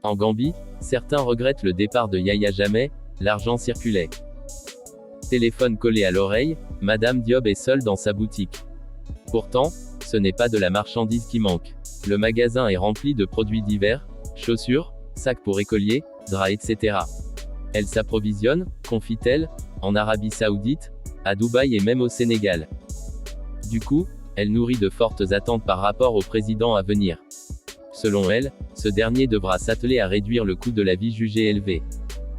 En Gambie, certains regrettent le départ de Yahya Jammeh, l'argent circulait. Téléphone collé à l'oreille, Madame Diop est seule dans sa boutique. Pourtant, ce n'est pas de la marchandise qui manque. Le magasin est rempli de produits divers, chaussures, sacs pour écoliers, draps etc. Elle s'approvisionne, confie-t-elle, en Arabie Saoudite, à Dubaï et même au Sénégal. Du coup, elle nourrit de fortes attentes par rapport au président à venir. Selon elle, ce dernier devra s'atteler à réduire le coût de la vie jugé élevé.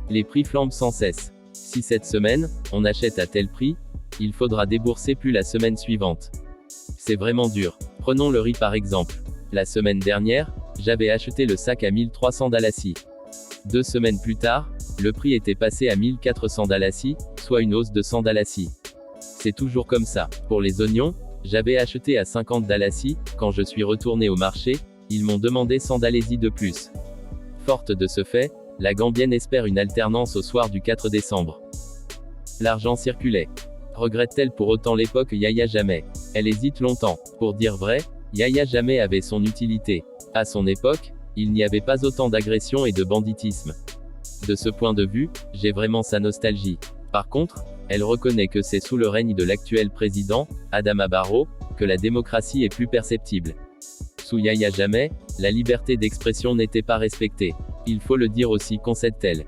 Les prix flambent sans cesse. Si cette semaine, on achète à tel prix, il faudra débourser plus la semaine suivante. C'est vraiment dur. Prenons le riz par exemple. La semaine dernière, j'avais acheté le sac à 1300 dalasi. 2 semaines plus tard, le prix était passé à 1400 dalasi, soit une hausse de 100 dalasi. C'est toujours comme ça. Pour les oignons, j'avais acheté à 50 dalasi, quand je suis retourné au marché, ils m'ont demandé 100 dalasi de plus. Forte de ce fait, la Gambienne espère une alternance au soir du 4 décembre. L'argent circulait. Regrette-t-elle pour autant l'époque Yahya Jammeh? Elle hésite longtemps. Pour dire vrai, Yahya Jammeh avait son utilité. À son époque, il n'y avait pas autant d'agressions et de banditisme. De ce point de vue, j'ai vraiment sa nostalgie. Par contre, elle reconnaît que c'est sous le règne de l'actuel président, Adama Barrow, que la démocratie est plus perceptible. Sous Yahya Jammeh, la liberté d'expression n'était pas respectée. Il faut le dire aussi, concède-t-elle.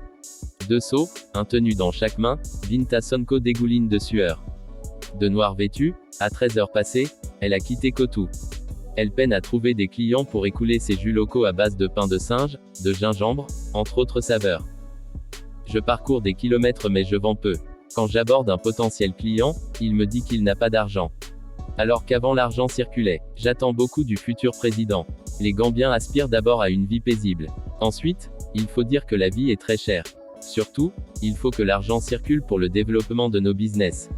2 seaux, un tenu dans chaque main, Binta Sonko dégouline de sueur. De noir vêtue, à 13 heures passées, elle a quitté Kotou. Elle peine à trouver des clients pour écouler ses jus locaux à base de pain de singe, de gingembre, entre autres saveurs. Je parcours des kilomètres mais je vends peu. Quand j'aborde un potentiel client, il me dit qu'il n'a pas d'argent. Alors qu'avant l'argent circulait. J'attends beaucoup du futur président. Les Gambiens aspirent d'abord à une vie paisible. Ensuite, il faut dire que la vie est très chère. Surtout, il faut que l'argent circule pour le développement de nos business.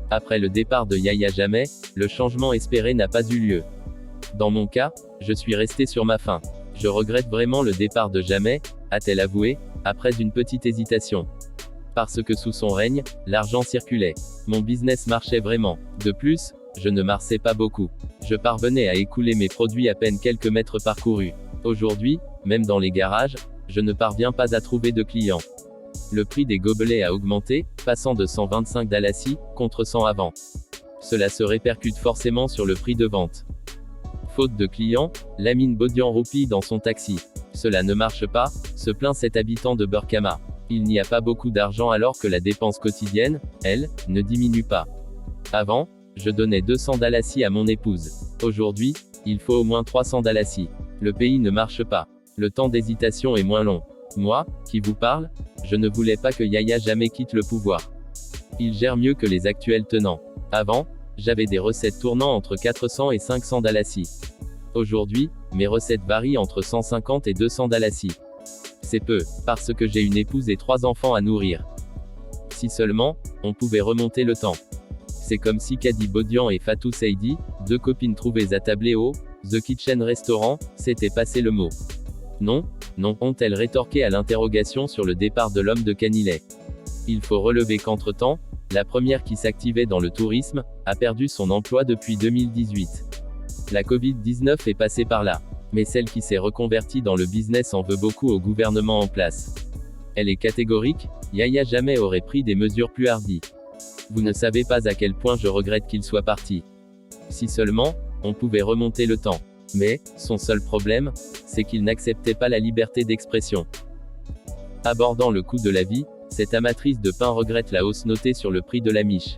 Après le départ de Yahya Jammeh, le changement espéré n'a pas eu lieu. Dans mon cas, je suis resté sur ma faim. Je regrette vraiment le départ de Jammeh, a-t-elle avoué, après une petite hésitation. Parce que sous son règne, l'argent circulait. Mon business marchait vraiment. De plus, je ne marchais pas beaucoup. Je parvenais à écouler mes produits à peine quelques mètres parcourus. Aujourd'hui, même dans les garages, je ne parviens pas à trouver de clients. Le prix des gobelets a augmenté, passant de 125 dalasi, contre 100 avant. Cela se répercute forcément sur le prix de vente. Faute de clients, Lamine Bodian roupille dans son taxi. Cela ne marche pas, se plaint cet habitant de Burkama. Il n'y a pas beaucoup d'argent alors que la dépense quotidienne, elle, ne diminue pas. Avant, je donnais 200 dalasi à mon épouse. Aujourd'hui, il faut au moins 300 dalasi. Le pays ne marche pas. Le temps d'hésitation est moins long. Moi, qui vous parle, je ne voulais pas que Yahya Jammeh quitte le pouvoir. Il gère mieux que les actuels tenants. Avant, j'avais des recettes tournant entre 400 et 500 dalasi. Aujourd'hui, mes recettes varient entre 150 et 200 dalasi. C'est peu, parce que j'ai une épouse et 3 enfants à nourrir. Si seulement, on pouvait remonter le temps. C'est comme si Kadi Bodian et Fatou Seydi, 2 copines trouvées attablées au The Kitchen Restaurant, s'étaient passé le mot. Non, non, ont-elles rétorqué à l'interrogation sur le départ de l'homme de Canillet. Il faut relever qu'entre-temps, la première qui s'activait dans le tourisme, a perdu son emploi depuis 2018. La Covid-19 est passée par là. Mais celle qui s'est reconvertie dans le business en veut beaucoup au gouvernement en place. Elle est catégorique, Yahya Jammeh aurait pris des mesures plus hardies. Vous ne savez pas à quel point je regrette qu'il soit parti. Si seulement, on pouvait remonter le temps. Mais, son seul problème, c'est qu'il n'acceptait pas la liberté d'expression. Abordant le coût de la vie, cette amatrice de pain regrette la hausse notée sur le prix de la miche.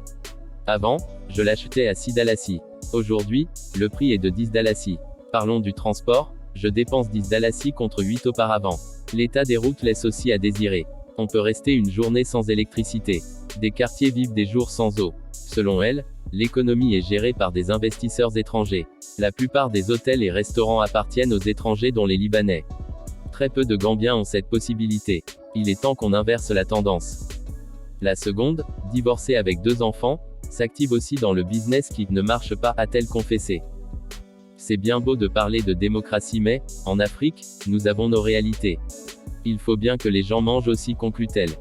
Avant, je l'achetais à 6 dalasi. Aujourd'hui, le prix est de 10 dalasi. Parlons du transport, je dépense 10 dalasi contre 8 auparavant. L'état des routes laisse aussi à désirer. On peut rester une journée sans électricité. Des quartiers vivent des jours sans eau. Selon elle, l'économie est gérée par des investisseurs étrangers. La plupart des hôtels et restaurants appartiennent aux étrangers dont les Libanais. Très peu de Gambiens ont cette possibilité. Il est temps qu'on inverse la tendance. La seconde, divorcée avec 2 enfants, s'active aussi dans le business qui ne marche pas, a-t-elle confessé. C'est bien beau de parler de démocratie mais, en Afrique, nous avons nos réalités. Il faut bien que les gens mangent aussi, conclut-elle.